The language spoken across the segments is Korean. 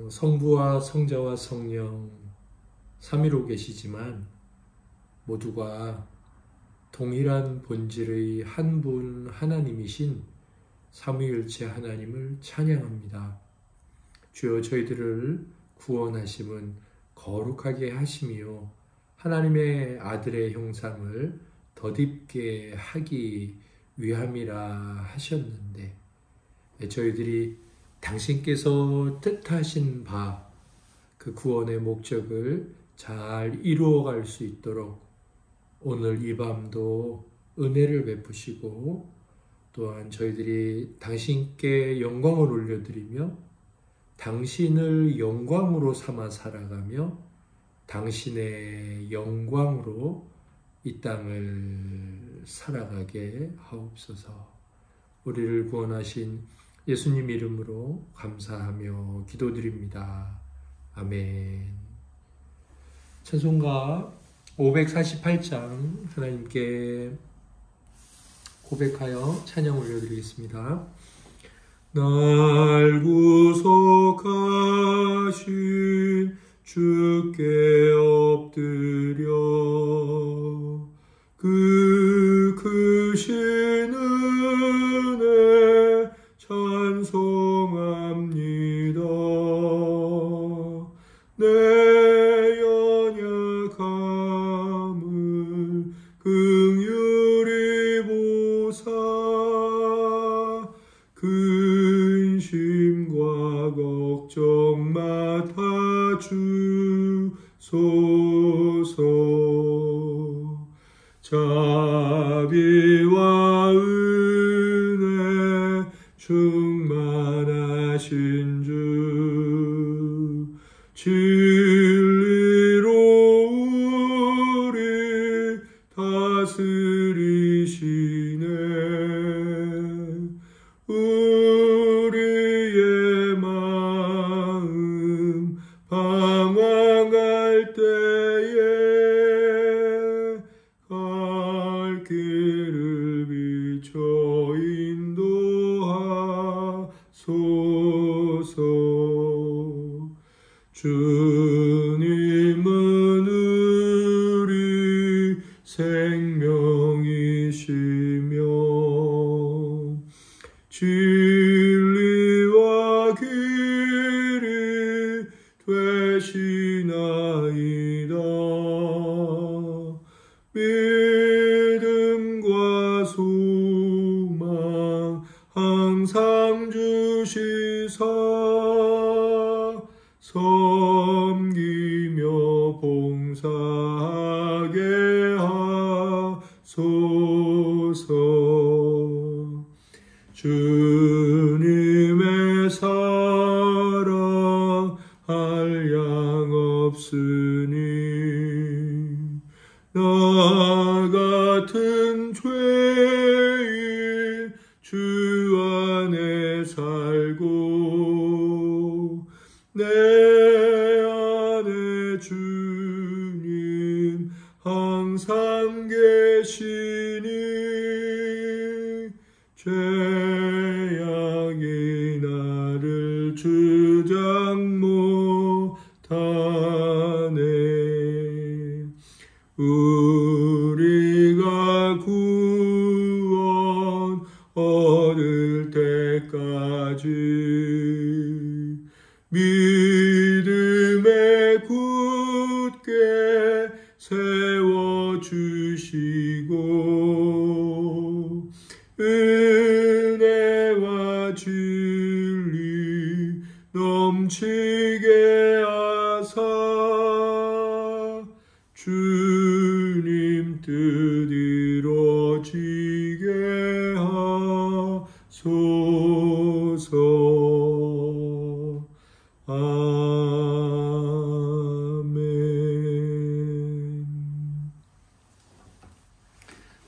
성부와 성자와 성령 삼위로 계시지만 모두가 동일한 본질의 한 분 하나님이신 삼위일체 하나님을 찬양합니다. 주여, 저희들을 구원하심은 거룩하게 하심이요 하나님의 아들의 형상을 덧입게 하기 위함이라 하셨는데, 저희들이 당신께서 뜻하신 바 그 구원의 목적을 잘 이루어갈 수 있도록 오늘 이 밤도 은혜를 베푸시고, 또한 저희들이 당신께 영광을 올려드리며 당신을 영광으로 삼아 살아가며 당신의 영광으로 이 땅을 살아가게 하옵소서. 우리를 구원하신 예수님 이름으로 감사하며 기도드립니다. 아멘. 찬송가 548장 하나님께 고백하여 찬양 올려드리겠습니다. 날 구속하신 주께 엎드려 그 크신 은혜 찬송합니다. 내 연약함을 긍휼히 보사 근심과 걱정 맡아주소서. 자비와 은혜 충만하신 주 진리로 우리 다스리시네. 우리의 마음 방황할 때에 갈 길을 비춰 인도하소서. 주님은 우리 생명이시며 진리와 길이 되시나이다. 믿음과 소망 항상 주시사 섬기며 봉사하게 하소서. 주님의 사랑 한량 없으니 나 같은 죄인 주 안에 살고 내 안에 주님 항상 계시니 죄악이 나를 주장 못하네. 우리가 구원 얻을 때까지 믿음에 굳게 세워주시고 은혜와 진리 넘치게 하사 주님 뜻 이루어지게 하소서. 아멘.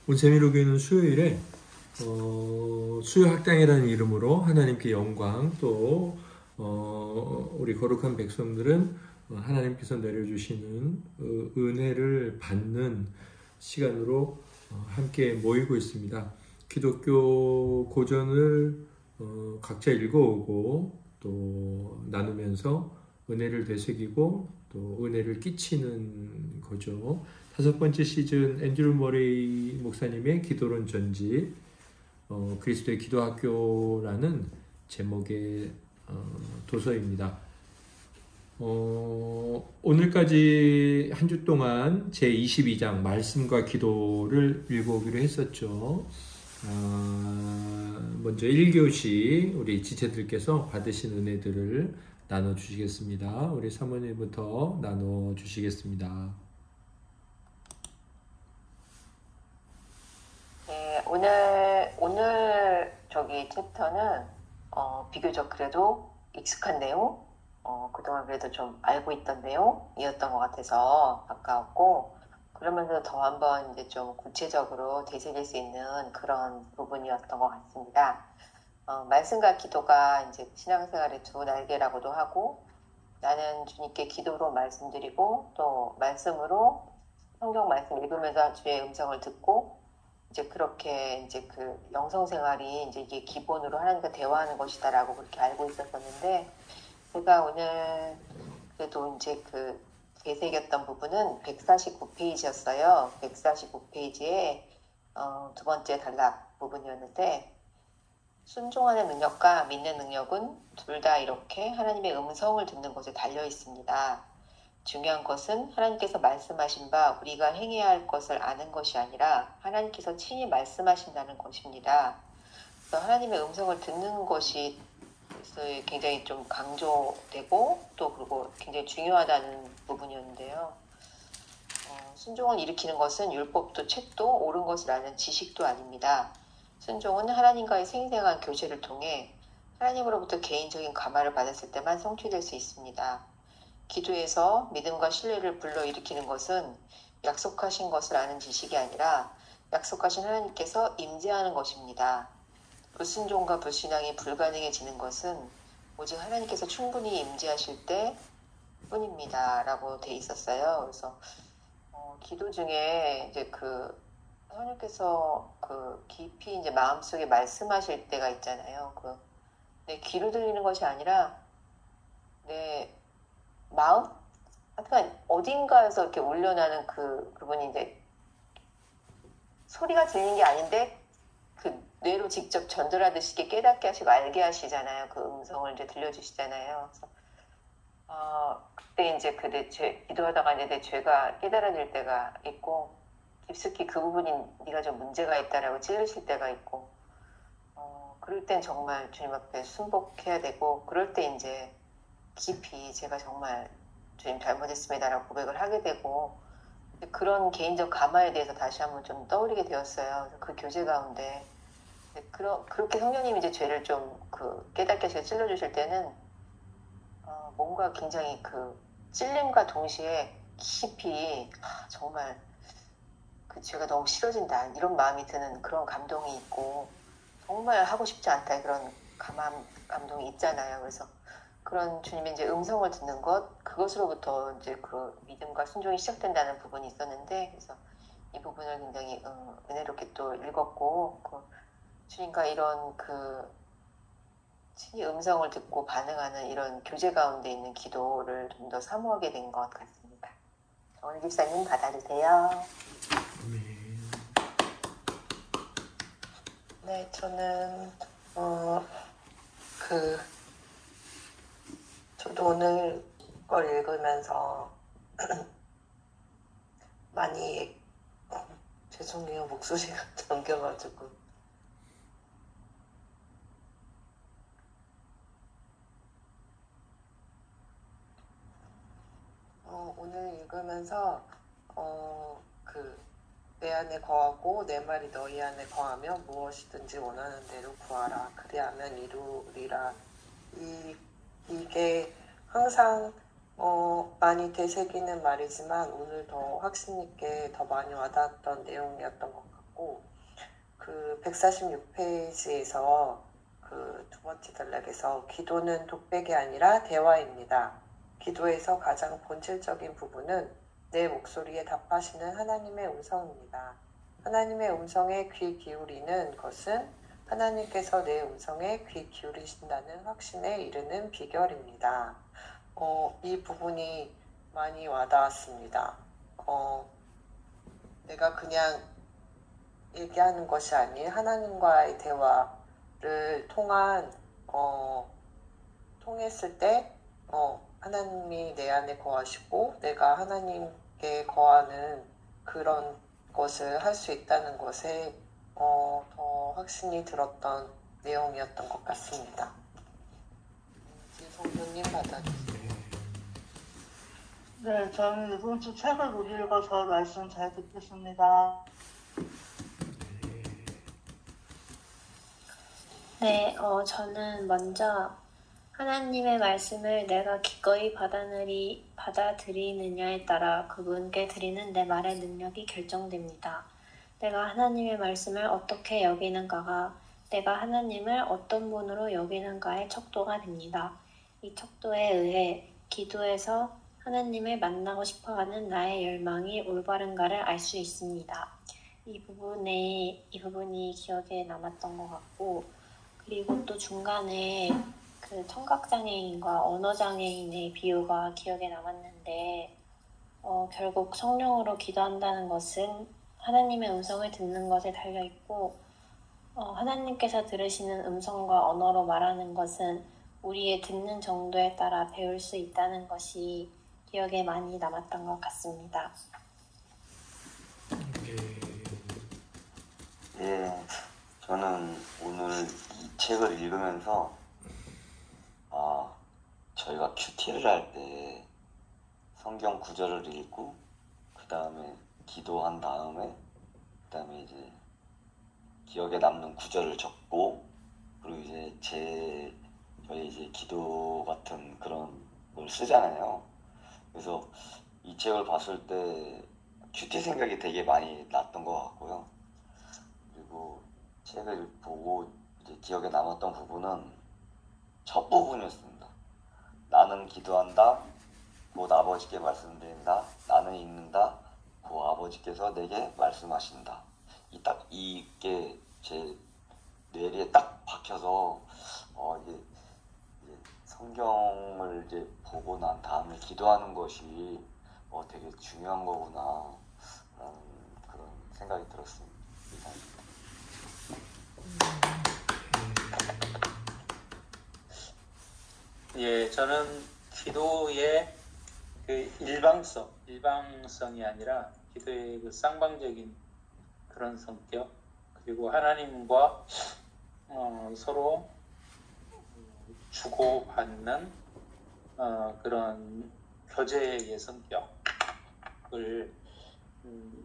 온세미로 교회는 수요일에 수요학당이라는 이름으로 하나님께 영광, 또 우리 거룩한 백성들은 하나님께서 내려주시는 은혜를 받는 시간으로 함께 모이고 있습니다. 기독교 고전을 각자 읽어오고 또 나누면서 은혜를 되새기고 또 은혜를 끼치는 거죠. 5번째 시즌 앤드류 머레이 목사님의 기도론 전집, 그리스도의 기도학교라는 제목의 도서입니다. 오늘까지 한 주 동안 제22장 말씀과 기도를 읽어오기로 했었죠. 먼저 1교시 우리 지체들께서 받으신 은혜들을 나눠주시겠습니다. 우리 사모님부터 나눠주시겠습니다. 네, 오늘 챕터는 비교적 그래도 익숙한 내용, 그동안 그래도 좀 알고 있던 내용이었던 것 같아서 가까웠고, 그러면서 더 한번 이제 좀 구체적으로 되새길 수 있는 그런 부분이었던 것 같습니다. 말씀과 기도가 이제 신앙생활의 두 날개라고도 하고, 나는 주님께 기도로 말씀드리고, 또 말씀으로 성경 말씀 읽으면서 주의 음성을 듣고, 이제 그렇게 이제 그 영성 생활이 이제 이게 기본으로 하나님과 대화하는 것이다라고 그렇게 알고 있었었는데, 제가 오늘 그래도 이제 그 되새겼던 부분은 149페이지였어요. 149페이지에 두 번째 단락 부분이었는데, 순종하는 능력과 믿는 능력은 둘 다 이렇게 하나님의 음성을 듣는 것에 달려 있습니다. 중요한 것은 하나님께서 말씀하신 바 우리가 행해야 할 것을 아는 것이 아니라 하나님께서 친히 말씀하신다는 것입니다. 그래서 하나님의 음성을 듣는 것이 굉장히 좀 강조되고 또 그리고 굉장히 중요하다는 부분이었는데요. 순종을 일으키는 것은 율법도 책도 옳은 것을 아는 지식도 아닙니다. 순종은 하나님과의 생생한 교제를 통해 하나님으로부터 개인적인 감화를 받았을 때만 성취될 수 있습니다. 기도에서 믿음과 신뢰를 불러일으키는 것은 약속하신 것을 아는 지식이 아니라 약속하신 하나님께서 임재하는 것입니다. 불순종과 불신앙이 불가능해지는 것은 오직 하나님께서 충분히 임재하실 때 뿐입니다. 라고 돼 있었어요. 그래서 기도 중에 이제 하나님께서 깊이 이제 마음속에 말씀하실 때가 있잖아요. 내 귀로 들리는 것이 아니라 내 마음? 하여튼 어딘가에서 이렇게 울려나는 그분이 이제 소리가 들리는 게 아닌데 뇌로 직접 전달하듯이 깨닫게 하시고 알게 하시잖아요. 그 음성을 이제 들려주시잖아요. 그래서 그때 이제 기도하다가 이제 내 죄가 깨달아질 때가 있고, 깊숙이 그 부분이 네가 좀 문제가 있다라고 찔르실 때가 있고, 그럴 땐 정말 주님 앞에 순복해야 되고, 그럴 때 이제 깊이 제가 정말 주님 잘못했습니다라고 고백을 하게 되고, 그런 개인적 감화에 대해서 다시 한번 좀 떠올리게 되었어요. 그 교제 가운데 그렇게 성령님이 이제 죄를 좀 깨닫게 하시고 찔러주실 때는 뭔가 굉장히 찔림과 동시에 깊이 정말 그 죄가 너무 싫어진다 이런 마음이 드는 그런 감동이 있고, 정말 하고 싶지 않다 그런 감동이 있잖아요. 그래서 그런 주님의 이제 음성을 듣는 그것으로부터 이제 믿음과 순종이 시작된다는 부분이 있었는데, 그래서 이 부분을 굉장히 은혜롭게 또 읽었고, 주님과 이런 친히 음성을 듣고 반응하는 이런 교제 가운데 있는 기도를 좀 더 사모하게 된 것 같습니다. 오늘 집사님 받아주세요. 네, 저는 저도 오늘 걸 읽으면서 많이 죄송해요, 목소리가 잠겨가지고. 오늘 읽으면서 내 안에 거하고 내 말이 너희 안에 거하며 무엇이든지 원하는 대로 구하라. 그리하면 이루리라. 이게 항상 많이 되새기는 말이지만 오늘 더 확신 있게 더 많이 와닿았던 내용이었던 것 같고, 146페이지에서 두 번째 단락에서 기도는 독백이 아니라 대화입니다. 기도에서 가장 본질적인 부분은 내 목소리에 답하시는 하나님의 음성입니다. 하나님의 음성에 귀 기울이는 것은 하나님께서 내 음성에 귀 기울이신다는 확신에 이르는 비결입니다. 이 부분이 많이 와닿았습니다. 내가 그냥 얘기하는 것이 아닌 하나님과의 대화를 통했을 때 하나님이 내 안에 거하시고 내가 하나님께 거하는 그런 것을 할 수 있다는 것에 더 확신이 들었던 내용이었던 것 같습니다. 성도님 받아주세요. 네, 저는 이번 주 책을 못 읽어서 말씀 잘 듣겠습니다. 네, 저는 먼저 하나님의 말씀을 내가 기꺼이 받아들이느냐에 따라 그분께 드리는 내 말의 능력이 결정됩니다. 내가 하나님의 말씀을 어떻게 여기는가가 내가 하나님을 어떤 분으로 여기는가의 척도가 됩니다. 이 척도에 의해 기도에서 하나님을 만나고 싶어하는 나의 열망이 올바른가를 알 수 있습니다. 이 부분이 기억에 남았던 것 같고, 그리고 또 중간에 그 청각장애인과 언어장애인의 비유가 기억에 남았는데, 결국 성령으로 기도한다는 것은 하나님의 음성을 듣는 것에 달려있고, 하나님께서 들으시는 음성과 언어로 말하는 것은 우리의 듣는 정도에 따라 배울 수 있다는 것이 기억에 많이 남았던 것 같습니다. 예, 저는 오늘 이 책을 읽으면서 저희가 큐티를 할 때 성경 구절을 읽고 그 다음에 기도한 다음에 그 다음에 이제 기억에 남는 구절을 적고 그리고 이제 저희 이제 기도 같은 그런 걸 쓰잖아요. 그래서 이 책을 봤을 때 큐티 생각이 되게 많이 났던 것 같고요. 그리고 책을 보고 이제 기억에 남았던 부분은 첫 부분이었습니다. 나는 기도한다, 곧 아버지께 말씀드린다. 나는 읽는다, 곧 아버지께서 내게 말씀하신다. 이게 제 뇌리에 딱 박혀서 이제 성경을 이제 보고 난 다음에 기도하는 것이 되게 중요한 거구나 라는 그런 생각이 들었습니다. 예, 저는 기도의 그 일방성이 아니라 기도의 그 쌍방적인 그런 성격, 그리고 하나님과 서로 주고받는 그런 교제의 성격을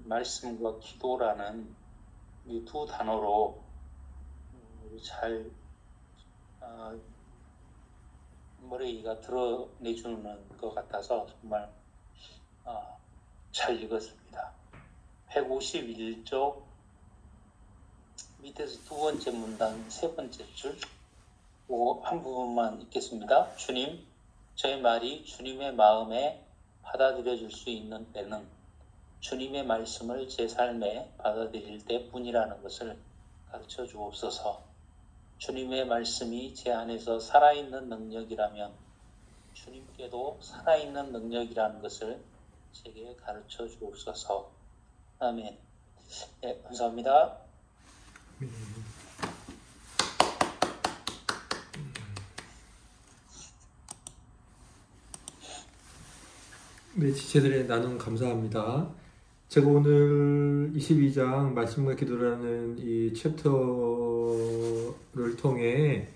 말씀과 기도라는 이 두 단어로 잘 머리가 드러내주는 것 같아서 정말 잘 읽었습니다. 151쪽 밑에서 두 번째 문단 세 번째 줄 한 부분만 읽겠습니다. 주님, 저의 말이 주님의 마음에 받아들여질 수 있는 때는 주님의 말씀을 제 삶에 받아들일 때뿐이라는 것을 가르쳐 주옵소서. 주님의 말씀이 제 안에서 살아있는 능력이라면 주님께도 살아있는 능력이라는 것을 제게 가르쳐 주옵소서. 아멘. 네, 감사합니다. 네, 지체들의 나눔 감사합니다. 제가 오늘 22장 말씀과 기도라는 이 챕터를 통해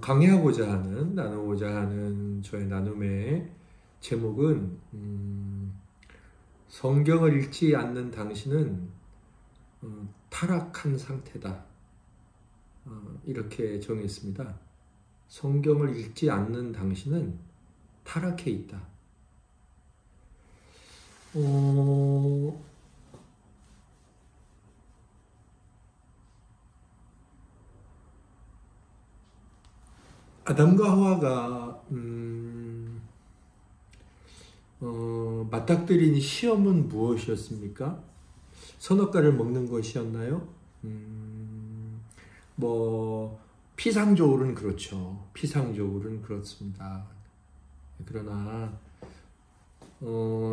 강의하고자 하는, 나누고자 하는 저의 나눔의 제목은 성경을 읽지 않는 당신은 타락한 상태다. 이렇게 정했습니다. 성경을 읽지 않는 당신은 타락해 있다. 아담과 하와가 맞닥뜨린 시험은 무엇이었습니까? 선악과를 먹는 것이었나요? 뭐 피상적으로는 그렇죠. 피상적으로는 그렇습니다. 그러나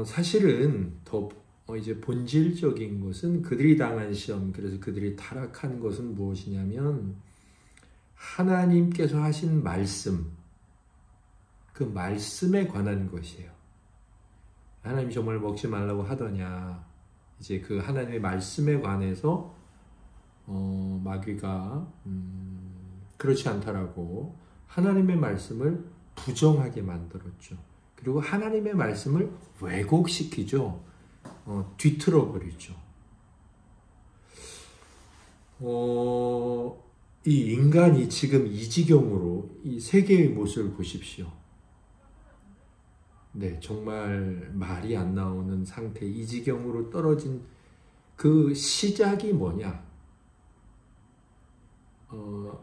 사실은 더 이제 본질적인 것은 그들이 당한 시험, 그래서 그들이 타락한 것은 무엇이냐면 하나님께서 하신 말씀, 그 말씀에 관한 것이에요. 하나님이 정말 먹지 말라고 하더냐, 이제 그 하나님의 말씀에 관해서 마귀가 그렇지 않다라고 하나님의 말씀을 부정하게 만들었죠. 그리고 하나님의 말씀을 왜곡시키죠. 뒤틀어 버리죠. 이 인간이 지금 이 지경으로 이 세계의 모습을 보십시오. 네, 정말 말이 안 나오는 상태, 이 지경으로 떨어진 그 시작이 뭐냐?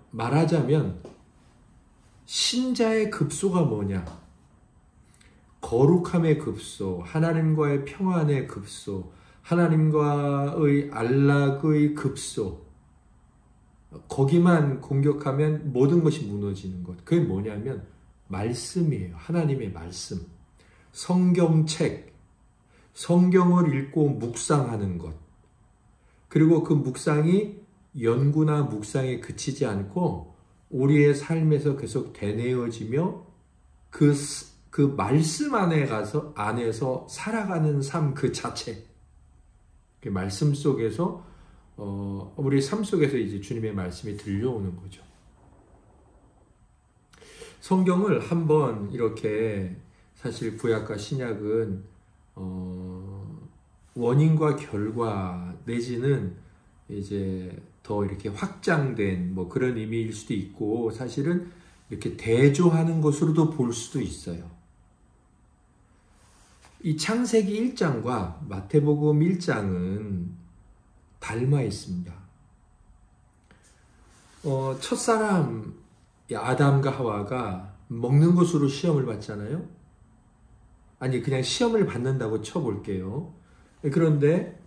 말하자면 신자의 급소가 뭐냐? 거룩함의 급소, 하나님과의 평안의 급소, 하나님과의 안락의 급소, 거기만 공격하면 모든 것이 무너지는 것. 그게 뭐냐면 말씀이에요. 하나님의 말씀. 성경책, 성경을 읽고 묵상하는 것. 그리고 그 묵상이 연구나 묵상에 그치지 않고 우리의 삶에서 계속 되뇌어지며 그 말씀 안에서 살아가는 삶 그 자체. 그 말씀 속에서 우리 삶 속에서 이제 주님의 말씀이 들려오는 거죠. 성경을 한번 이렇게 사실 구약과 신약은 원인과 결과 내지는 이제 더 이렇게 확장된 뭐 그런 의미일 수도 있고 사실은 이렇게 대조하는 것으로도 볼 수도 있어요. 이 창세기 1장과 마태복음 1장은 닮아 있습니다. 첫사람 아담과 하와가 먹는 것으로 시험을 받잖아요. 아니 그냥 시험을 받는다고 쳐볼게요. 그런데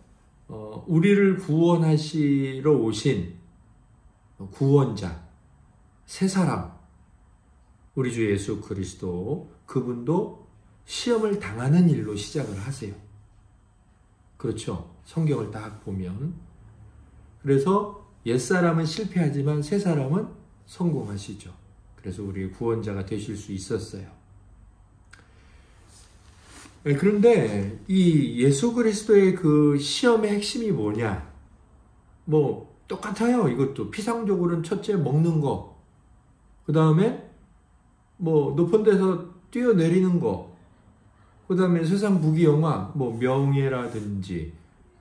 우리를 구원하시러 오신 구원자 새 사람 우리 주 예수 그리스도 그분도 시험을 당하는 일로 시작을 하세요. 그렇죠. 성경을 딱 보면. 그래서 옛사람은 실패하지만 새사람은 성공하시죠. 그래서 우리의 구원자가 되실 수 있었어요. 그런데 이 예수 그리스도의 그 시험의 핵심이 뭐냐? 뭐 똑같아요. 이것도 피상적으로는 첫째 먹는 거, 그 다음에 뭐 높은 데서 뛰어내리는 거, 그 다음에 세상 부귀영화, 뭐 명예라든지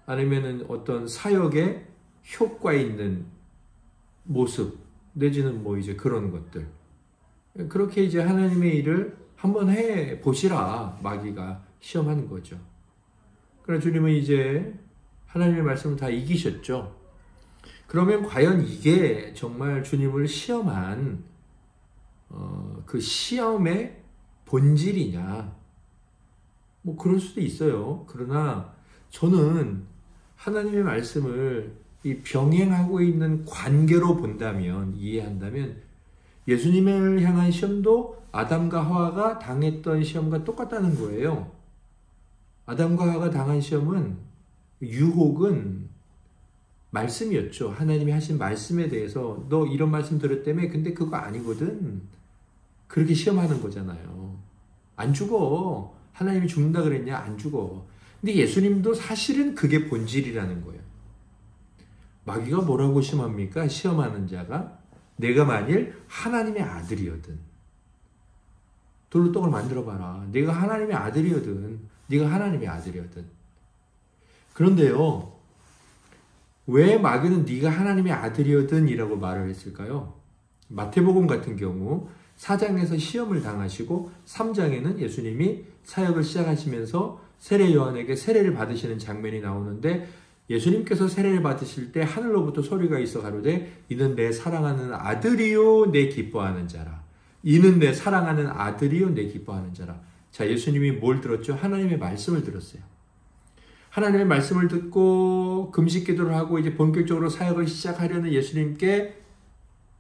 아니면은 어떤 사역에 효과 있는 모습 내지는 뭐 이제 그런 것들. 그렇게 이제 하나님의 일을 한번 해 보시라 마귀가 시험하는 거죠. 그러나 주님은 이제 하나님의 말씀을 다 이기셨죠. 그러면 과연 이게 정말 주님을 시험한 그 시험의 본질이냐? 뭐 그럴 수도 있어요. 그러나 저는 하나님의 말씀을 이 병행하고 있는 관계로 본다면, 이해한다면 예수님을 향한 시험도 아담과 하와가 당했던 시험과 똑같다는 거예요. 아담과 하와가 당한 시험은, 유혹은 말씀이었죠. 하나님이 하신 말씀에 대해서 너 이런 말씀 들었다며? 근데 그거 아니거든. 그렇게 시험하는 거잖아요. 안 죽어. 하나님이 죽는다 그랬냐? 안 죽어. 근데 예수님도 사실은 그게 본질이라는 거예요. 마귀가 뭐라고 시험합니까? 시험하는 자가 내가 만일 하나님의 아들이거든. 돌로 떡을 만들어봐라. 내가 하나님의 아들이거든. 네가 하나님의 아들이거든. 그런데요. 왜 마귀는 네가 하나님의 아들이거든 이라고 말을 했을까요? 마태복음 같은 경우 4장에서 시험을 당하시고 3장에는 예수님이 사역을 시작하시면서 세례 요한에게 세례를 받으시는 장면이 나오는데 예수님께서 세례를 받으실 때 하늘로부터 소리가 있어 가로되 이는 내 사랑하는 아들이요 내 기뻐하는 자라. 이는 내 사랑하는 아들이요 내 기뻐하는 자라. 자, 예수님이 뭘 들었죠? 하나님의 말씀을 들었어요. 하나님의 말씀을 듣고 금식 기도를 하고 이제 본격적으로 사역을 시작하려는 예수님께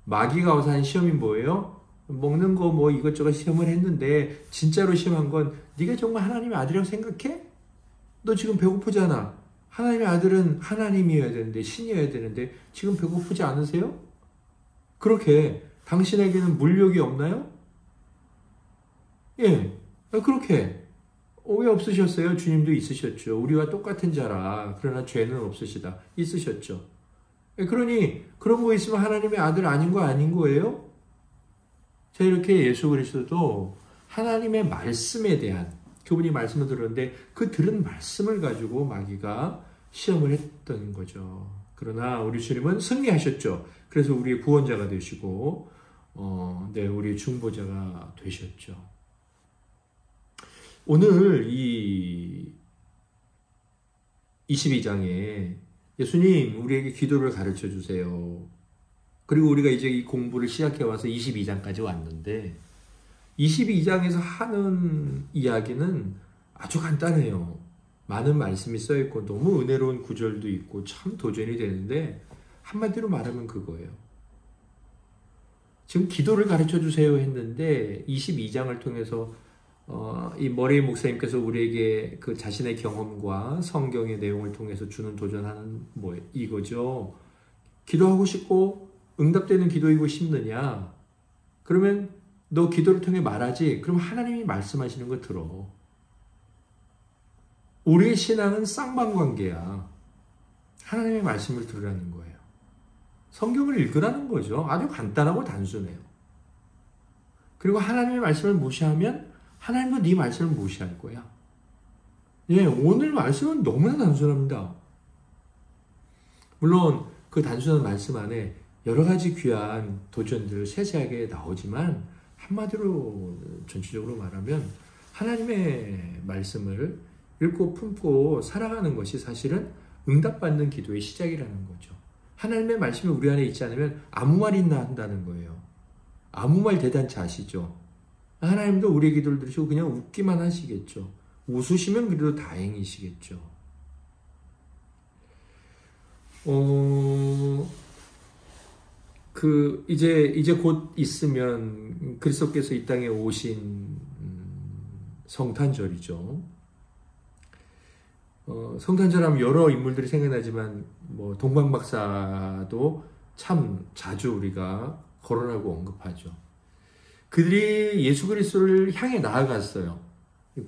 마귀가 와서 한 시험이 뭐예요? 먹는 거 뭐 이것저것 시험을 했는데 진짜로 시험한 건 네가 정말 하나님의 아들이라고 생각해? 너 지금 배고프잖아. 하나님의 아들은 하나님이어야 되는데 신이어야 되는데 지금 배고프지 않으세요? 그렇게 당신에게는 물욕이 없나요? 예, 그렇게 왜 없으셨어요? 주님도 있으셨죠. 우리와 똑같은 자라. 그러나 죄는 없으시다. 있으셨죠. 그러니 그런 거 있으면 하나님의 아들 아닌 거 아닌 거예요? 자, 이렇게 예수 그리스도도 하나님의 말씀에 대한 그분이 말씀을 들었는데 그 들은 말씀을 가지고 마귀가 시험을 했던 거죠. 그러나 우리 주님은 승리하셨죠. 그래서 우리의 구원자가 되시고 우리의 중보자가 되셨죠. 오늘 이 22장에 예수님 우리에게 기도를 가르쳐 주세요. 그리고 우리가 이제 이 공부를 시작해 와서 22장까지 왔는데 22장에서 하는 이야기는 아주 간단해요. 많은 말씀이 써있고 너무 은혜로운 구절도 있고 참 도전이 되는데 한마디로 말하면 그거예요. 지금 기도를 가르쳐 주세요 했는데 22장을 통해서 이 머레이 목사님께서 우리에게 그 자신의 경험과 성경의 내용을 통해서 주는 도전하는 이거죠. 기도하고 싶고 응답되는 기도이고 싶느냐? 그러면 너 기도를 통해 말하지? 그럼 하나님이 말씀하시는 거 들어. 우리의 신앙은 쌍방관계야. 하나님의 말씀을 들으라는 거예요. 성경을 읽으라는 거죠. 아주 간단하고 단순해요. 그리고 하나님의 말씀을 무시하면 하나님도 네 말씀을 무시할 거야. 예, 오늘 말씀은 너무나 단순합니다. 물론 그 단순한 말씀 안에 여러 가지 귀한 도전들 세세하게 나오지만 한마디로 전체적으로 말하면 하나님의 말씀을 읽고 품고 살아가는 것이 사실은 응답받는 기도의 시작이라는 거죠. 하나님의 말씀이 우리 안에 있지 않으면 아무 말 있나 한다는 거예요. 아무 말 대단치 아시죠? 하나님도 우리의 기도를 들으시고 그냥 웃기만 하시겠죠. 웃으시면 그래도 다행이시겠죠. 이제 곧 있으면 그리스도께서 이 땅에 오신 성탄절이죠. 성탄절하면 여러 인물들이 생각나지만 동방박사도 참 자주 우리가 거론하고 언급하죠. 그들이 예수 그리스도를 향해 나아갔어요.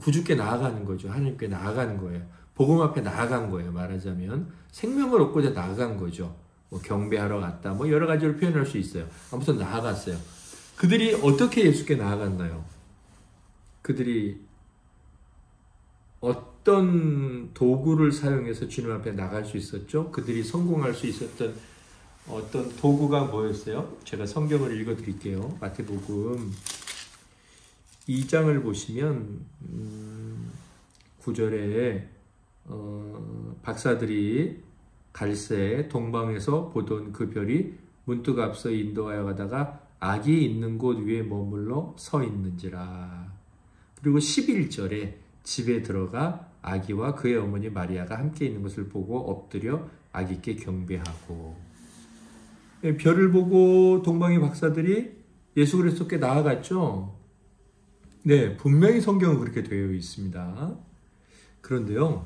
구주께 나아가는 거죠. 하나님께 나아가는 거예요. 복음 앞에 나아간 거예요. 말하자면 생명을 얻고자 나아간 거죠. 경배하러 갔다. 여러 가지로 표현할 수 있어요. 아무튼 나아갔어요. 그들이 어떻게 예수께 나아갔나요? 그들이 어떤 도구를 사용해서 주님 앞에 나갈 수 있었죠? 그들이 성공할 수 있었던 어떤 도구가 뭐였어요? 제가 성경을 읽어 드릴게요. 마태복음 2장을 보시면 9절에 박사들이 갈새 동방에서 보던 그 별이 문득 앞서 인도하여 가다가 아기 있는 곳 위에 머물러 서 있는지라. 그리고 11절에 집에 들어가 아기와 그의 어머니 마리아가 함께 있는 것을 보고 엎드려 아기께 경배하고. 별을 보고 동방의 박사들이 예수 그리스도께 나아갔죠. 네, 분명히 성경은 그렇게 되어 있습니다. 그런데요,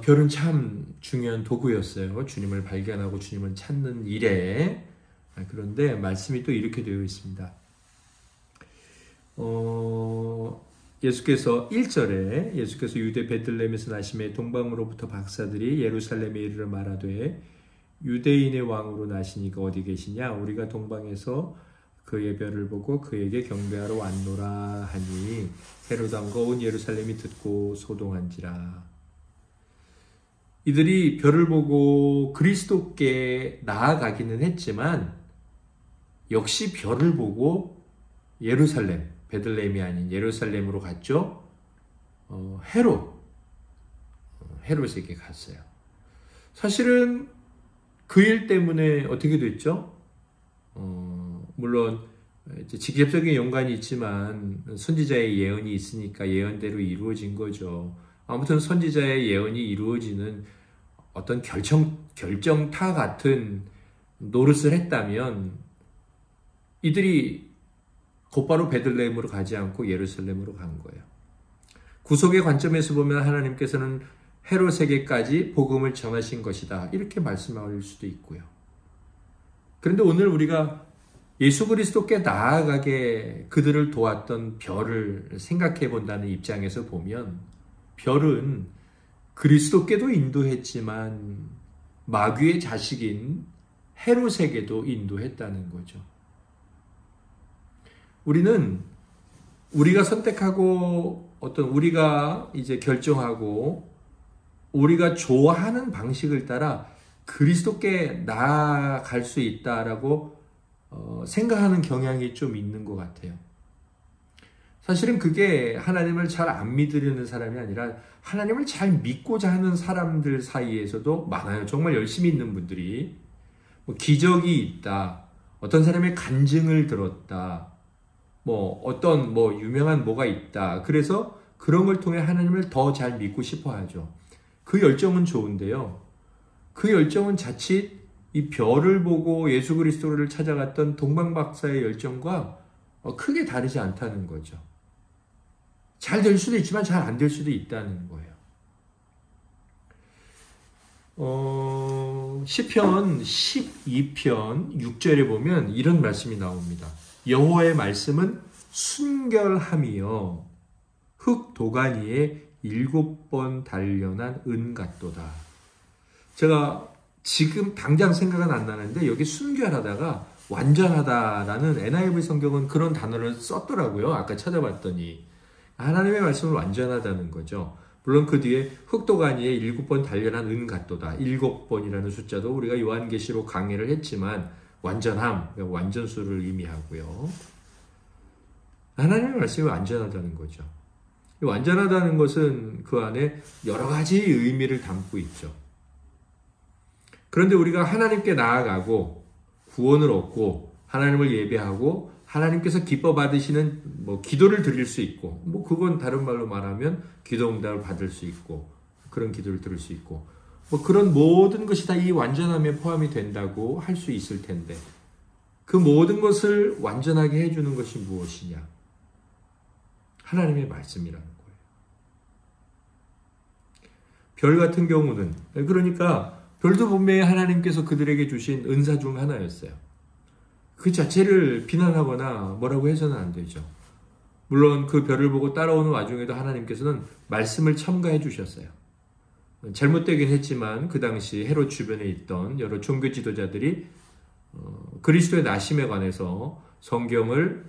별은 참 중요한 도구였어요. 주님을 발견하고 주님을 찾는 일에. 그런데 말씀이 또 이렇게 되어 있습니다. 예수께서 1절에 예수께서 유대 베들레헴에서 나심에 동방으로부터 박사들이 예루살렘에 이르러 말하되 유대인의 왕으로 나시니까 어디 계시냐? 우리가 동방에서 그의 별을 보고 그에게 경배하러 왔노라 하니 헤롯 왕과 온 예루살렘이 듣고 소동한지라. 이들이 별을 보고 그리스도께 나아가기는 했지만 역시 별을 보고 예루살렘, 베들레헴이 아닌 예루살렘으로 갔죠. 헤롯에게 갔어요. 사실은 그 일 때문에 어떻게 됐죠? 물론 이제 직접적인 연관이 있지만 선지자의 예언이 있으니까 예언대로 이루어진 거죠. 아무튼 선지자의 예언이 이루어지는 어떤 결정타 같은 노릇을 했다면 이들이 곧바로 베들레헴으로 가지 않고 예루살렘으로 간 거예요. 구속의 관점에서 보면 하나님께서는 헤롯에게까지 복음을 전하신 것이다. 이렇게 말씀할 수도 있고요. 그런데 오늘 우리가 예수 그리스도께 나아가게 그들을 도왔던 별을 생각해 본다는 입장에서 보면 별은 그리스도께도 인도했지만 마귀의 자식인 헤롯에게도 인도했다는 거죠. 우리는 우리가 선택하고 우리가 이제 결정하고 우리가 좋아하는 방식을 따라 그리스도께 나아갈 수 있다라고 생각하는 경향이 좀 있는 것 같아요. 사실은 그게 하나님을 잘 안 믿으려는 사람이 아니라 하나님을 잘 믿고자 하는 사람들 사이에서도 많아요. 정말 열심히 있는 분들이 기적이 있다, 어떤 사람의 간증을 들었다, 어떤 유명한 뭐가 있다. 그래서 그런 걸 통해 하나님을 더 잘 믿고 싶어 하죠. 그 열정은 좋은데요. 그 열정은 자칫 이 별을 보고 예수 그리스도를 찾아갔던 동방박사의 열정과 크게 다르지 않다는 거죠. 잘 될 수도 있지만 잘 안 될 수도 있다는 거예요. 시편 12편 6절에 보면 이런 말씀이 나옵니다. 여호와의 말씀은 순결함이요 흙 도가니에 7번 단련한 은 같도다. 제가 지금 당장 생각은 안 나는데 여기 순결하다가 완전하다라는 NIV 성경은 그런 단어를 썼더라고요. 아까 찾아봤더니 하나님의 말씀은 완전하다는 거죠. 물론 그 뒤에 흙도가니에 7번 단련한 은 같도다. 7번이라는 숫자도 우리가 요한계시록 강의를 했지만 완전함, 완전수를 의미하고요. 하나님의 말씀이 완전하다는 거죠. 완전하다는 것은 그 안에 여러 가지 의미를 담고 있죠. 그런데 우리가 하나님께 나아가고 구원을 얻고 하나님을 예배하고 하나님께서 기뻐 받으시는 기도를 드릴 수 있고 그건 다른 말로 말하면 기도 응답을 받을 수 있고 그런 기도를 들을 수 있고 그런 모든 것이 다 이 완전함에 포함이 된다고 할 수 있을 텐데 그 모든 것을 완전하게 해주는 것이 무엇이냐? 하나님의 말씀이라는 거예요. 별 같은 경우는 그러니까 별도 분명히 하나님께서 그들에게 주신 은사 중 하나였어요. 그 자체를 비난하거나 뭐라고 해서는 안 되죠. 물론 그 별을 보고 따라오는 와중에도 하나님께서는 말씀을 첨가해 주셨어요. 잘못되긴 했지만 그 당시 헤롯 주변에 있던 여러 종교 지도자들이 그리스도의 나심에 관해서 성경을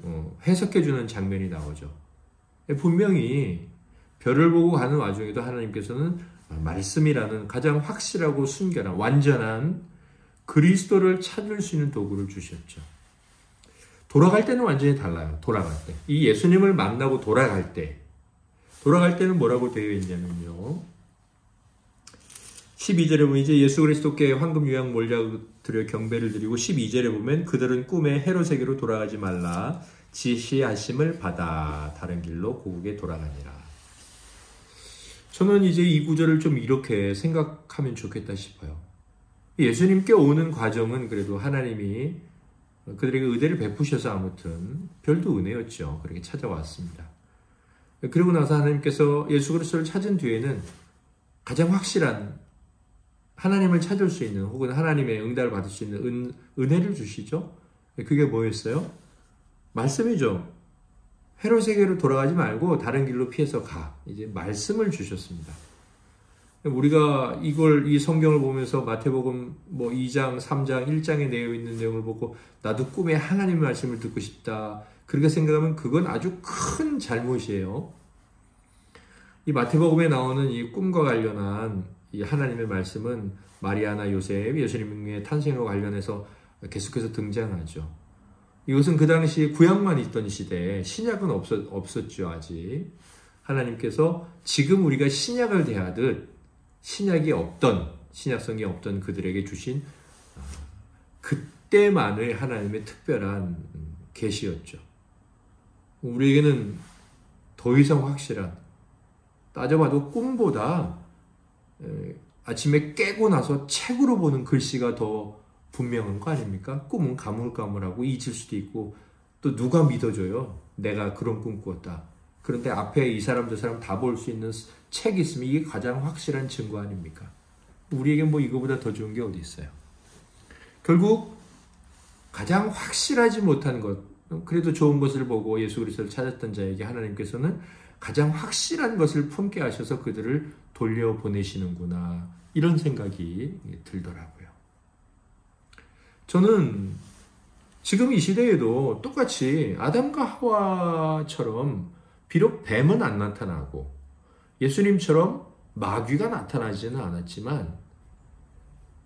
해석해 주는 장면이 나오죠. 분명히 별을 보고 가는 와중에도 하나님께서는 말씀이라는 가장 확실하고 순결한 완전한 그리스도를 찾을 수 있는 도구를 주셨죠. 돌아갈 때는 완전히 달라요. 돌아갈 때. 이 예수님을 만나고 돌아갈 때는 뭐라고 되어 있냐면요. 12절에 보면 이제 예수 그리스도께 황금 유향 몰약 드려 경배를 드리고 12절에 보면 그들은 꿈에 헤롯에게로 돌아가지 말라 지시하심을 받아 다른 길로 고국에 돌아가니라. 저는 이제 이 구절을 좀 이렇게 생각하면 좋겠다 싶어요. 예수님께 오는 과정은 그래도 하나님이 그들에게 의대를 베푸셔서 아무튼 별도 은혜였죠. 그렇게 찾아왔습니다. 그리고 나서 하나님께서 예수 그리스도를 찾은 뒤에는 가장 확실한 하나님을 찾을 수 있는 혹은 하나님의 응답을 받을 수 있는 은혜를 주시죠. 그게 뭐였어요? 말씀이죠. 헤롯에게로 돌아가지 말고 다른 길로 피해서 가. 이제 말씀을 주셨습니다. 우리가 이 성경을 보면서 마태복음 2장, 3장, 1장에 내어 있는 내용을 보고 나도 꿈에 하나님의 말씀을 듣고 싶다. 그렇게 생각하면 그건 아주 큰 잘못이에요. 이 마태복음에 나오는 이 꿈과 관련한 이 하나님의 말씀은 마리아나 요셉, 예수님의 탄생과 관련해서 계속해서 등장하죠. 이것은 그 당시 구약만 있던 시대에 신약은 없었죠, 아직. 하나님께서 지금 우리가 신약을 대하듯 신약성이 없던 그들에게 주신 그때만의 하나님의 특별한 계시였죠. 우리에게는 더 이상 확실한, 따져봐도 꿈보다 아침에 깨고 나서 책으로 보는 글씨가 더 분명한 거 아닙니까? 꿈은 가물가물하고 잊을 수도 있고 또 누가 믿어줘요? 내가 그런 꿈 꿨다. 그런데 앞에 이 사람 저 사람 다 볼 수 있는 책이 있으면 이게 가장 확실한 증거 아닙니까? 우리에게 뭐 이거보다 더 좋은 게 어디 있어요? 결국 가장 확실하지 못한 것, 그래도 좋은 것을 보고 예수 그리스도를 찾았던 자에게 하나님께서는 가장 확실한 것을 품게 하셔서 그들을 돌려보내시는구나, 이런 생각이 들더라고요. 저는 지금 이 시대에도 똑같이 아담과 하와처럼 비록 뱀은 안 나타나고 예수님처럼 마귀가 나타나지는 않았지만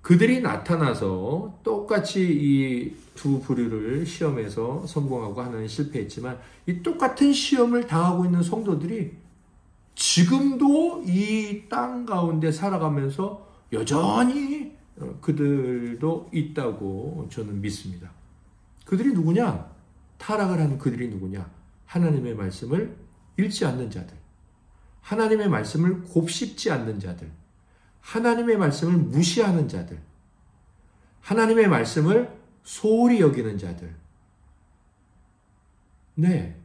그들이 나타나서 똑같이 이 두 부류를 시험에서 성공하고 하나는 실패했지만 이 똑같은 시험을 당하고 있는 성도들이 지금도 이 땅 가운데 살아가면서 여전히 그들도 있다고 저는 믿습니다. 그들이 누구냐? 타락을 한 그들이 누구냐? 하나님의 말씀을 읽지 않는 자들, 하나님의 말씀을 곱씹지 않는 자들, 하나님의 말씀을 무시하는 자들, 하나님의 말씀을 소홀히 여기는 자들. 네,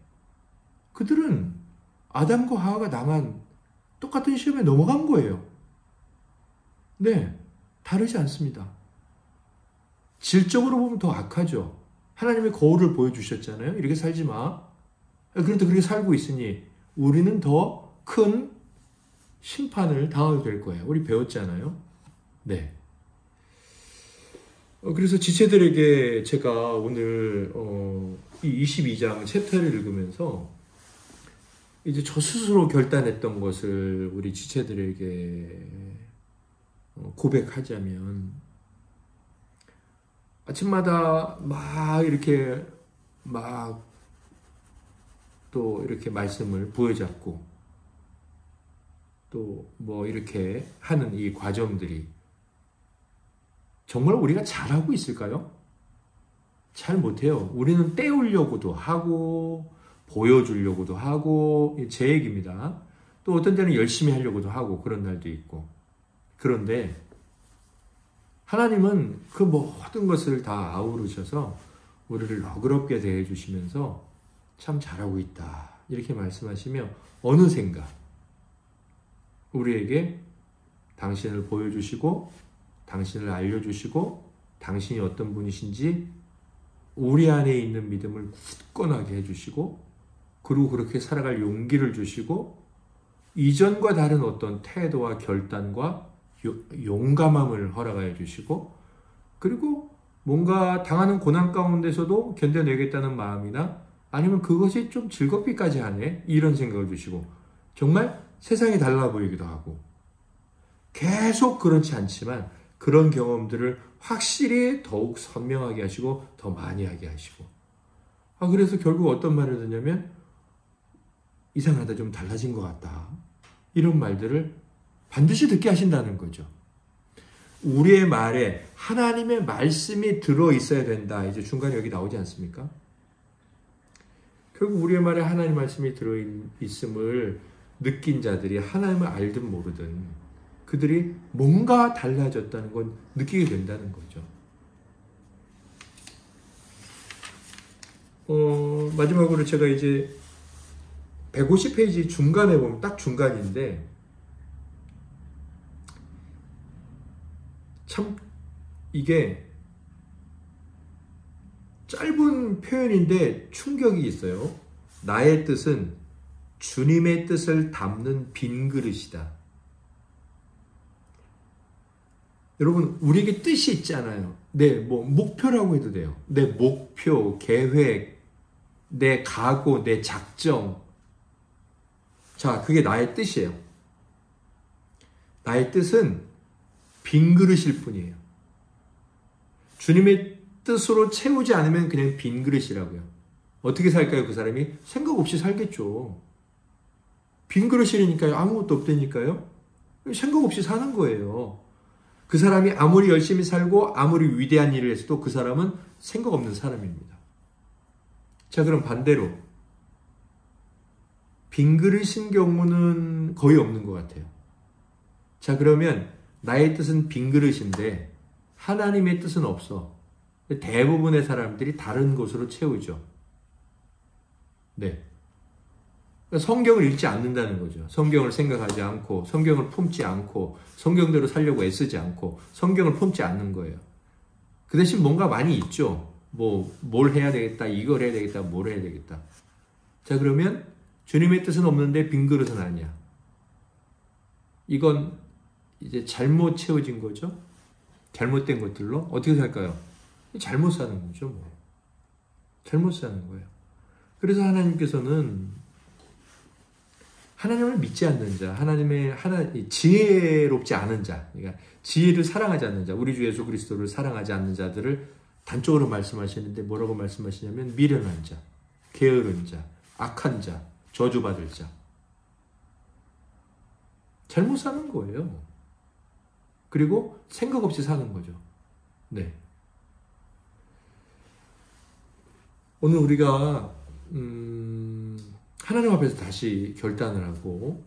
그들은 아담과 하와가 당한 똑같은 시험에 넘어간 거예요. 네, 다르지 않습니다. 질적으로 보면 더 악하죠. 하나님의 거울을 보여주셨잖아요. 이렇게 살지 마. 그런데 그렇게 살고 있으니 우리는 더 큰 심판을 당하게 될 거예요. 우리 배웠잖아요. 네. 그래서 지체들에게 제가 오늘 이 22장 챕터를 읽으면서 이제 저 스스로 결단했던 것을 우리 지체들에게 고백하자면, 아침마다 막 이렇게 막 또 이렇게 말씀을 부여잡고 또 뭐 이렇게 하는 이 과정들이 정말 우리가 잘하고 있을까요? 잘 못해요. 우리는 때우려고도 하고 보여주려고도 하고, 제 얘기입니다. 또 어떤 때는 열심히 하려고도 하고 그런 날도 있고. 그런데 하나님은 그 모든 것을 다 아우르셔서 우리를 너그럽게 대해주시면서 참 잘하고 있다, 이렇게 말씀하시며 어느샌가 우리에게 당신을 보여주시고 당신을 알려주시고 당신이 어떤 분이신지 우리 안에 있는 믿음을 굳건하게 해주시고, 그리고 그렇게 살아갈 용기를 주시고 이전과 다른 어떤 태도와 결단과 용감함을 허락하여 주시고, 그리고 뭔가 당하는 고난 가운데서도 견뎌내겠다는 마음이나 아니면 그것이 좀 즐겁기까지 하네, 이런 생각을 주시고, 정말 세상이 달라 보이기도 하고, 계속 그렇지 않지만 그런 경험들을 확실히 더욱 선명하게 하시고 더 많이 하게 하시고, 그래서 결국 어떤 말을 듣냐면 이상하다, 좀 달라진 것 같다, 이런 말들을 반드시 듣게 하신다는 거죠. 우리의 말에 하나님의 말씀이 들어있어야 된다. 이제 중간에 여기 나오지 않습니까? 결국 우리의 말에 하나님의 말씀이 들어있음을 느낀 자들이 하나님을 알든 모르든 그들이 뭔가 달라졌다는 건 느끼게 된다는 거죠. 마지막으로 제가 이제 150페이지 중간에 보면 딱 중간인데, 참 이게 짧은 표현인데 충격이 있어요. 나의 뜻은 주님의 뜻을 담는 빈 그릇이다. 여러분, 우리에게 뜻이 있잖아요. 네, 뭐 목표라고 해도 돼요. 내 목표, 계획, 내 각오, 내 작정. 자, 그게 나의 뜻이에요. 나의 뜻은 빈 그릇일 뿐이에요. 주님의 뜻으로 채우지 않으면 그냥 빈 그릇이라고요. 어떻게 살까요, 그 사람이? 생각 없이 살겠죠. 빈 그릇이니까요. 아무것도 없다니까요. 생각 없이 사는 거예요. 그 사람이 아무리 열심히 살고 아무리 위대한 일을 했어도 그 사람은 생각 없는 사람입니다. 자, 그럼 반대로 빈 그릇인 경우는 거의 없는 것 같아요. 자, 그러면 나의 뜻은 빈 그릇인데 하나님의 뜻은 없어. 대부분의 사람들이 다른 곳으로 채우죠. 네. 성경을 읽지 않는다는 거죠. 성경을 생각하지 않고, 성경을 품지 않고, 성경대로 살려고 애쓰지 않고, 성경을 품지 않는 거예요. 그 대신 뭔가 많이 있죠. 뭘 해야 되겠다, 이걸 해야 되겠다, 뭘 해야 되겠다. 자, 그러면 주님의 뜻은 없는데 빈 그릇은 아니야. 이건 이제 잘못 채워진 거죠. 잘못된 것들로 어떻게 살까요? 잘못 사는 거죠. 잘못 사는 거예요. 그래서 하나님께서는 하나님을 믿지 않는 자, 지혜롭지 않은 자, 그러니까 지혜를 사랑하지 않는 자, 우리 주 예수 그리스도를 사랑하지 않는 자들을 단적으로 말씀하시는데 뭐라고 말씀하시냐면 미련한 자, 게으른 자, 악한 자, 저주받을 자. 잘못 사는 거예요. 그리고 생각 없이 사는 거죠. 네. 오늘 우리가 하나님 앞에서 다시 결단을 하고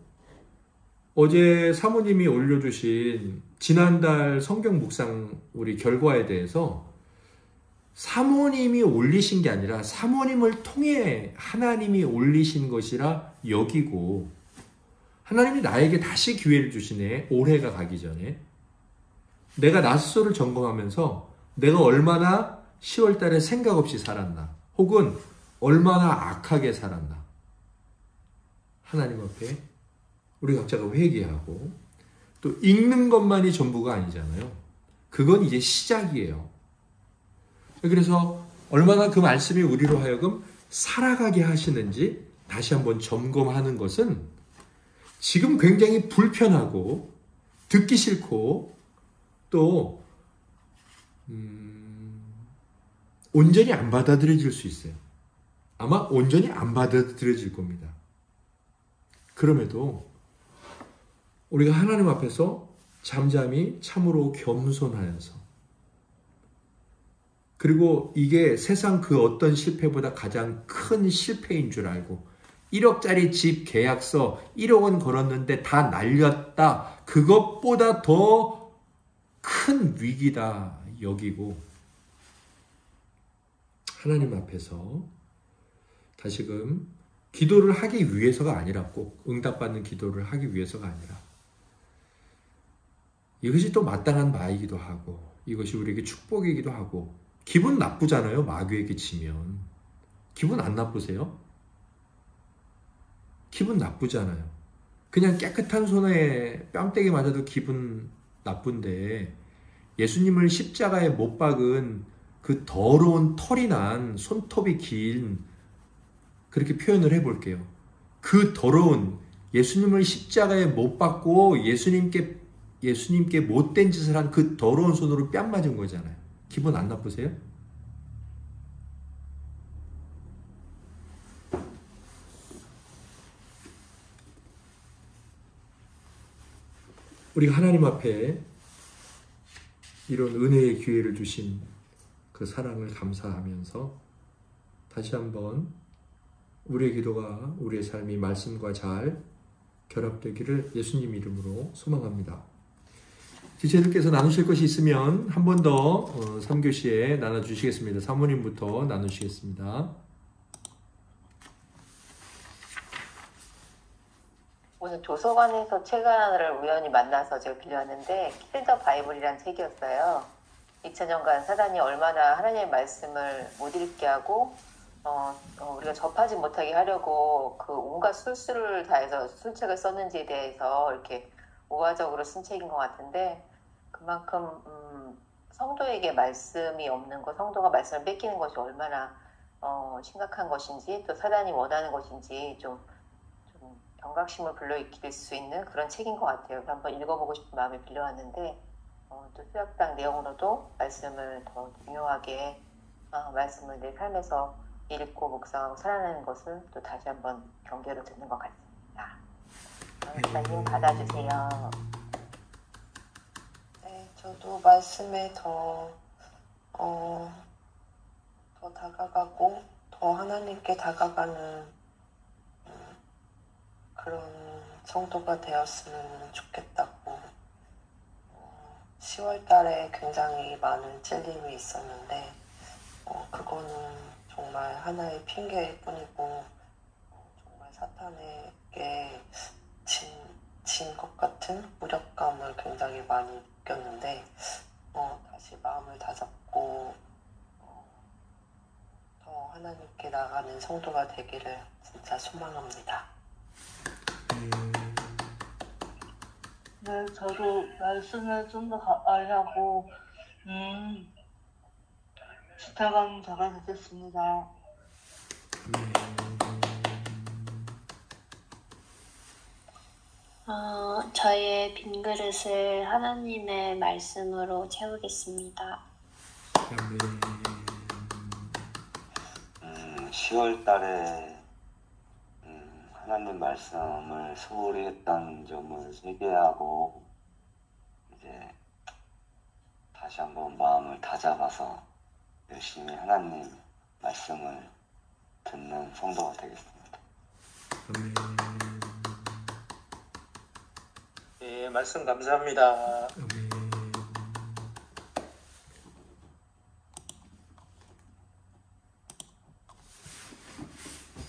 어제 사모님이 올려주신 지난달 성경 묵상 우리 결과에 대해서 사모님이 올리신 게 아니라 사모님을 통해 하나님이 올리신 것이라 여기고 하나님이 나에게 다시 기회를 주시네. 올해가 가기 전에 내가 나 스스로를 점검하면서 내가 얼마나 10월 달에 생각 없이 살았나 혹은 얼마나 악하게 살았나 하나님 앞에 우리 각자가 회개하고 또 읽는 것만이 전부가 아니잖아요. 그건 이제 시작이에요. 그래서 얼마나 그 말씀이 우리로 하여금 살아가게 하시는지 다시 한번 점검하는 것은 지금 굉장히 불편하고 듣기 싫고 또 온전히 안 받아들여질 수 있어요. 아마 온전히 안 받아들여질 겁니다. 그럼에도 우리가 하나님 앞에서 잠잠히 참으로 겸손하여서 그리고 이게 세상 그 어떤 실패보다 가장 큰 실패인 줄 알고 1억짜리 집 계약서 1억 원 걸었는데 다 날렸다. 그것보다 더 큰 위기다 여기고 하나님 앞에서 다시금 기도를 하기 위해서가 아니라 꼭 응답받는 기도를 하기 위해서가 아니라 이것이 또 마땅한 바이기도 하고 이것이 우리에게 축복이기도 하고 기분 나쁘잖아요. 마귀에게 지면. 기분 안 나쁘세요? 기분 나쁘잖아요. 그냥 깨끗한 손에 뺨때기 맞아도 기분 나쁜데 예수님을 십자가에 못 박은 그 더러운 털이 난 손톱이 긴 그렇게 표현을 해볼게요. 그 더러운 예수님을 십자가에 못 박고 예수님께 못된 짓을 한 그 더러운 손으로 뺨 맞은 거잖아요. 기분 안 나쁘세요? 우리가 하나님 앞에 이런 은혜의 기회를 주신 그 사랑을 감사하면서 다시 한번 우리의 기도가 우리의 삶이 말씀과 잘 결합되기를 예수님 이름으로 소망합니다. 지체들께서 나누실 것이 있으면 한 번 더 3교시에 나눠주시겠습니다. 사모님부터 나누시겠습니다. 오늘 도서관에서 책 하나를 우연히 만나서 제가 빌려왔는데 킬 더 바이블이라는 책이었어요. 2000년간 사단이 얼마나 하나님의 말씀을 못 읽게 하고 우리가 접하지 못하게 하려고 그 온갖 술수를 다해서 술책을 썼는지에 대해서 이렇게 우화적으로 쓴 책인 것 같은데 그만큼 성도에게 말씀이 없는 것, 성도가 말씀을 뺏기는 것이 얼마나 심각한 것인지 또 사단이 원하는 것인지 좀 경각심을 불러일으킬 수 있는 그런 책인 것 같아요. 한번 읽어보고 싶은 마음에 빌려왔는데 또 수학당 내용으로도 말씀을 더 중요하게 말씀을 내 삶에서 읽고 묵상하고 살아내는 것을 또 다시 한번 경계로 듣는 것 같습니다. 목사님 받아주세요. 네, 저도 말씀에 더 다가가고 더 하나님께 다가가는 그런 성도가 되었으면 좋겠다고 10월 달에 굉장히 많은 찔림이 있었는데 그거는 정말 하나의 핑계일 뿐이고 정말 사탄에게 진 것 같은 무력감을 굉장히 많이 느꼈는데 다시 마음을 다잡고 더 하나님께 나가는 성도가 되기를 진짜 소망합니다. 네, 저도 말씀을 좀 더 가까이 하고 지켜가는 자가 되겠습니다. 저의 빈 그릇을 하나님의 말씀으로 채우겠습니다. 10월 달에 하나님 말씀을 소홀히 했던 점을 회개하고 이제 다시 한번 마음을 다잡아서 열심히 하나님 말씀을 듣는 성도가 되겠습니다. 네, 말씀 감사합니다.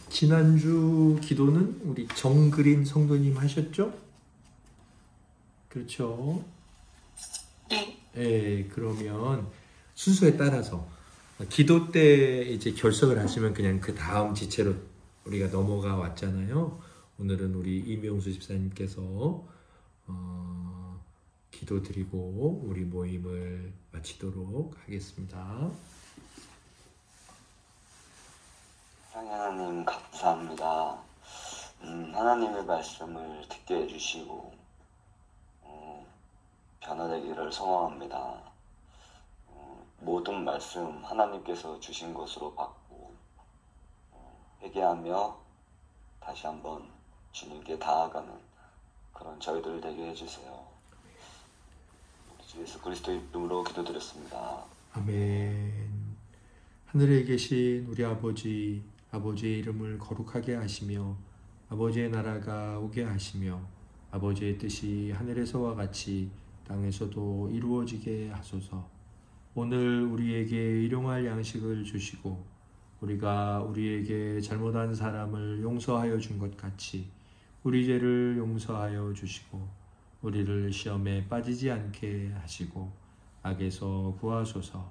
지난주 기도는 우리 정그린 성도님 하셨죠? 그렇죠? 네. 예, 그러면 순서에 따라서 기도 때 이제 결석을 하시면 그냥 그 다음 지체로 우리가 넘어가 왔잖아요. 오늘은 우리 이명수 집사님께서 기도 드리고 우리 모임을 마치도록 하겠습니다. 사랑의 하나님 감사합니다. 하나님의 말씀을 듣게 해주시고 변화되기를 소망합니다. 모든 말씀 하나님께서 주신 것으로 받고 회개하며 다시 한번 주님께 다가가는 그런 저희들 되게 해주세요. 주 예수 그리스도의 이름으로 기도드렸습니다. 아멘. 하늘에 계신 우리 아버지, 아버지의 이름을 거룩하게 하시며 아버지의 나라가 오게 하시며 아버지의 뜻이 하늘에서와 같이 땅에서도 이루어지게 하소서. 오늘 우리에게 일용할 양식을 주시고 우리가 우리에게 잘못한 사람을 용서하여 준 것 같이 우리 죄를 용서하여 주시고 우리를 시험에 빠지지 않게 하시고 악에서 구하소서.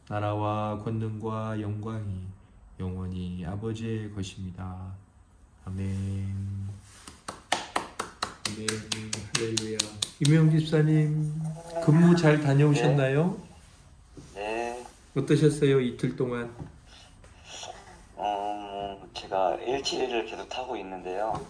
나라와 권능과 영광이 영원히 아버지의 것입니다. 아멘. 아멘. 할렐루야. 이명 집사님 근무 잘 다녀오셨나요? 네. 어떠셨어요? 이틀 동안? 제가 LTE를 계속 타고 있는데요.